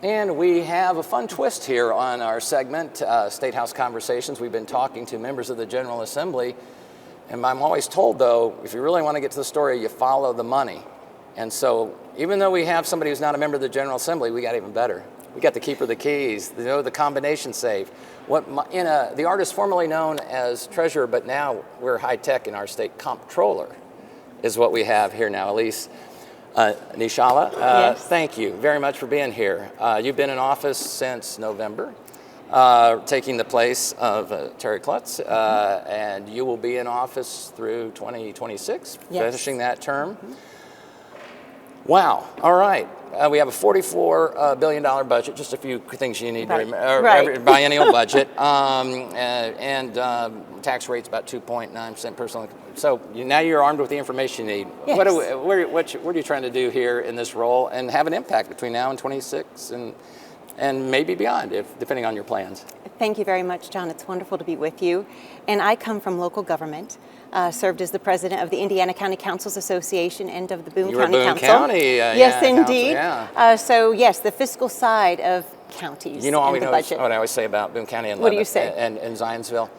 And we have a fun twist here on our segment, Statehouse Conversations. We've been talking to members of the General Assembly, and I'm always told, though, if you really want to get to the story, you follow the money. And so even though we have somebody who's not a member of the General Assembly, we got even better. We got the keeper of the keys, the combination safe. The artist formerly known as treasurer, but now we're high-tech in our state, Comptroller, is what we have here now. Elise. Nieshalla, yes. Thank you very much for being here. You've been in office since November, taking the place of Terry Klutz, and you will be in office through 2026, yes. finishing that term. Wow, all right. We have a $44 billion budget, just a few things you need to remember, right. Biennial budget, and tax rate's about 2.9% personal income. So now you're armed with the information you need. Yes. What are you trying to do here in this role and have an impact between now and 26 and maybe beyond, depending on your plans? Thank you very much, John. It's wonderful to be with you. And I come from local government. Served as the president of the Indiana County Councils Association and of the Boone County Boone Council. County, yes, indeed. Council, yeah. So yes, the fiscal side of counties. You know, and the budget. what I always say about Boone County and what do you say? and Zionsville.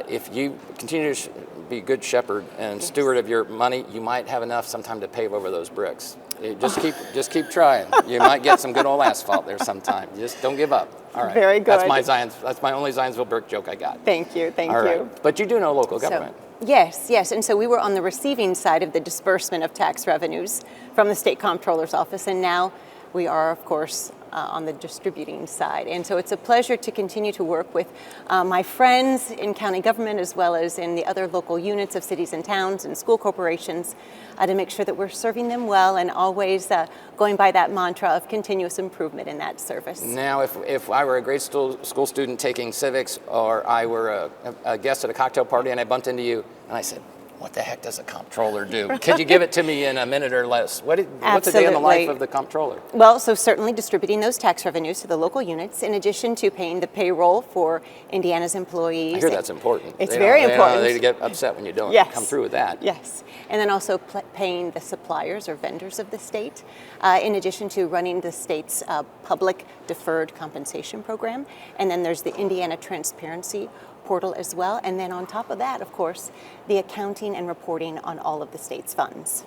If you continue to be a good shepherd and steward of your money, you might have enough sometime to pave over those bricks. Just keep trying. You might get some good old asphalt there sometime. Just don't give up. All right. Very good. That's my only Zionsville brick joke I got. Thank you. Thank All you. Right. But you do know local government. Yes. And so we were on the receiving side of the disbursement of tax revenues from the state comptroller's office, and now we are, of course, on the distributing side. And so it's a pleasure to continue to work with my friends in county government as well as in the other local units of cities and towns and school corporations to make sure that we're serving them well and always going by that mantra of continuous improvement in that service. Now, if I were a grade school student taking civics, or I were a guest at a cocktail party and I bumped into you and I said, what the heck does a comptroller do? Could you give it to me in a minute or less? What's a day in the life of the comptroller? Well, so certainly distributing those tax revenues to the local units, in addition to paying the payroll for Indiana's employees. I hear that's important. It's very important. They get upset when you don't come through with that. Yes. And then also paying the suppliers or vendors of the state, in addition to running the state's public deferred compensation program. And then there's the Indiana Transparency portal as well, and then on top of that, of course, the accounting and reporting on all of the state's funds.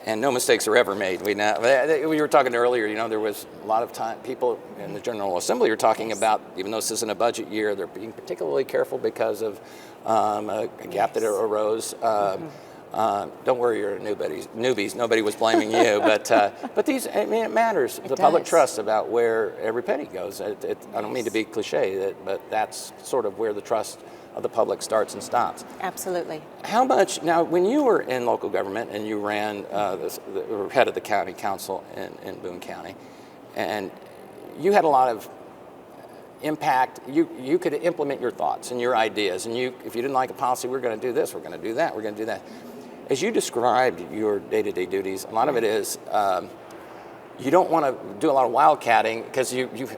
And no mistakes are ever made. We were talking earlier, there was a lot of time, people in the General Assembly are talking about, even though this isn't a budget year, they're being particularly careful because of a gap that arose. Don't worry, you're newbies. Nobody was blaming you, but these, it matters. The public trust about where every penny goes. I don't mean to be cliche, but that's sort of where the trust of the public starts and stops. Absolutely. How much now? When you were in local government and you ran the head of the county council in Boone County, and you had a lot of impact, you could implement your thoughts and your ideas, and if you didn't like a policy, we're going to do this, we're going to do that, we're going to do that. As you described your day-to-day duties, a lot of it is you don't want to do a lot of wildcatting because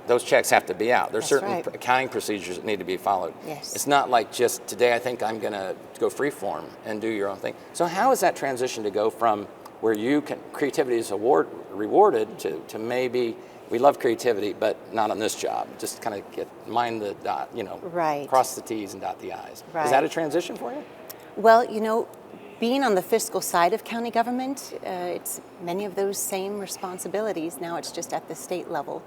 those checks have to be out. There's certain accounting procedures that need to be followed. Yes. It's not like just today I think I'm going to go freeform and do your own thing. So how is that transition to go from where creativity is rewarded to maybe we love creativity, but not on this job. Just kind of mind the dot, cross the T's and dot the I's. Right. Is that a transition for you? Well, being on the fiscal side of county government, it's many of those same responsibilities. Now it's just at the state level.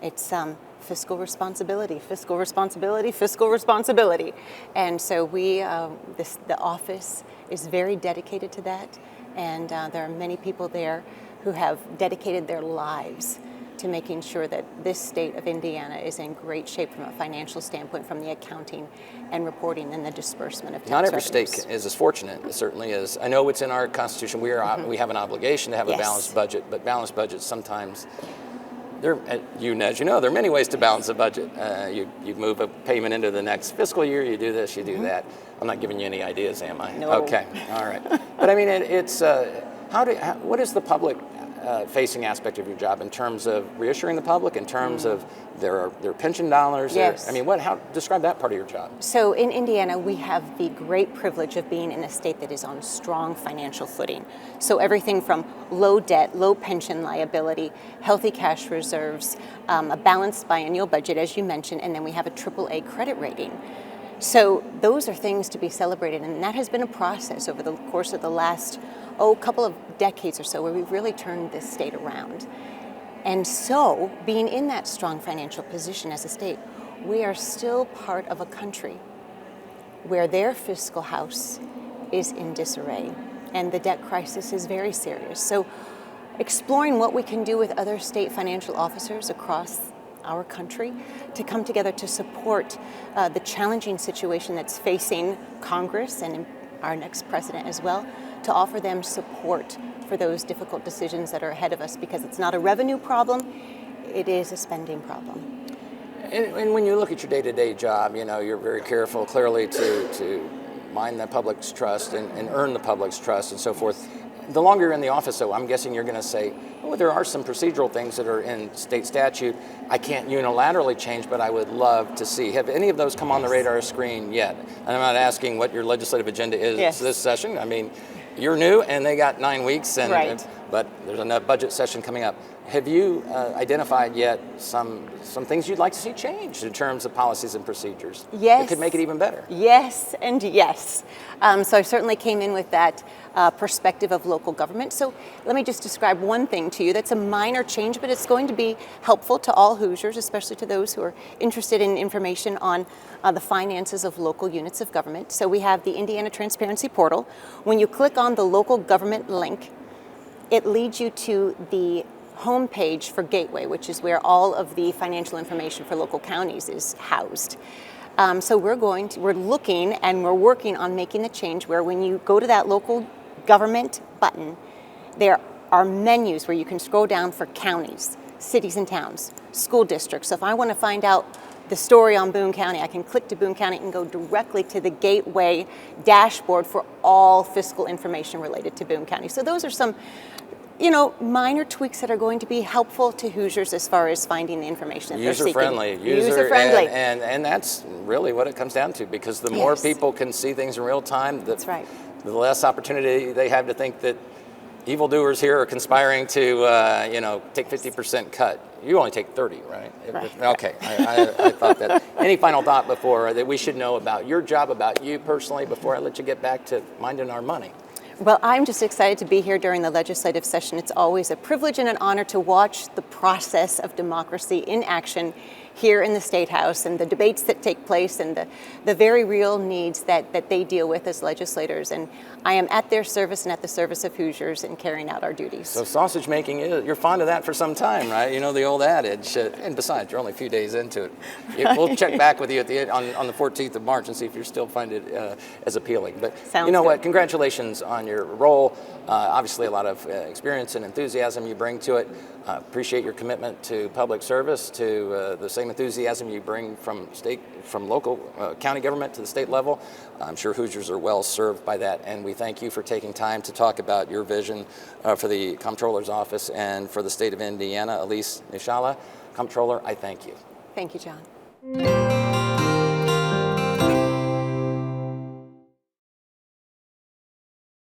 It's fiscal responsibility, fiscal responsibility, fiscal responsibility. And so the office is very dedicated to that. And there are many people there who have dedicated their lives to making sure that this state of Indiana is in great shape from a financial standpoint, from the accounting and reporting and the disbursement of tax Not every revenues. state is as fortunate. It certainly is. I know it's in our Constitution. We have an obligation to have a balanced budget, but balanced budgets sometimes, as you know, there are many ways to balance a budget. You move a payment into the next fiscal year, you do this, you do that. I'm not giving you any ideas, am I? No. Okay, all right. But I mean, it's what is the public facing aspect of your job in terms of reassuring the public, in terms of their pension dollars? Yes. Describe that part of your job. So in Indiana, we have the great privilege of being in a state that is on strong financial footing. So everything from low debt, low pension liability, healthy cash reserves, a balanced biennial budget, as you mentioned, and then we have a AAA credit rating. So those are things to be celebrated, and that has been a process over the course of the last, couple of decades or so, where we've really turned this state around. And so, being in that strong financial position as a state, we are still part of a country where their fiscal house is in disarray, and the debt crisis is very serious. So, exploring what we can do with other state financial officers across our country to come together to support the challenging situation that's facing Congress and our next president as well, to offer them support for those difficult decisions that are ahead of us, because it's not a revenue problem, it is a spending problem. And when you look at your day-to-day job, you're very careful clearly to mine the public's trust and earn the public's trust and so forth. The longer you're in the office, though, I'm guessing you're going to say, there are some procedural things that are in state statute I can't unilaterally change, but I would love to see. Have any of those come on the radar screen yet? And I'm not asking what your legislative agenda is this session. I mean, you're new, and they got 9 weeks, but there's a budget session coming up. Have you identified yet some things you'd like to see changed in terms of policies and procedures? Yes. That could make it even better. Yes, and yes. So I certainly came in with that perspective of local government. So let me just describe one thing to you that's a minor change, but it's going to be helpful to all Hoosiers, especially to those who are interested in information on the finances of local units of government. So we have the Indiana Transparency Portal. When you click on the local government link, it leads you to the homepage for Gateway, which is where all of the financial information for local counties is housed. So we're looking and we're working on making the change where when you go to that local government button, there are menus where you can scroll down for counties, cities and towns, school districts. So if I want to find out the story on Boone County, I can click to Boone County and go directly to the Gateway dashboard for all fiscal information related to Boone County. So those are some minor tweaks that are going to be helpful to Hoosiers as far as finding the information that they're seeking. User-friendly. And that's really what it comes down to, because the more people can see things in real time, that's right, the less opportunity they have to think that evildoers here are conspiring to, take 50% cut. You only take 30, right? Okay, I thought that. Any final thought before that we should know about your job, about you personally, before I let you get back to minding our money? Well, I'm just excited to be here during the legislative session. It's always a privilege and an honor to watch the process of democracy in action here in the State House, and the debates that take place, and the very real needs that they deal with as legislators. And I am at their service and at the service of Hoosiers in carrying out our duties. So sausage making, you're fond of that for some time, right? You know the old adage. And besides, you're only a few days into it. Right. We'll check back with you at on the 14th of March and see if you still find it as appealing. But Sounds you know good. what? Congratulations on your role. Obviously, a lot of experience and enthusiasm you bring to it. Appreciate your commitment to public service, to the same enthusiasm you bring from local county government to the state level. I'm sure Hoosiers are well served by that, and we thank you for taking time to talk about your vision for the Comptroller's office and for the state of Indiana. Elise Nieshalla, Comptroller, I thank you. Thank you, Jon.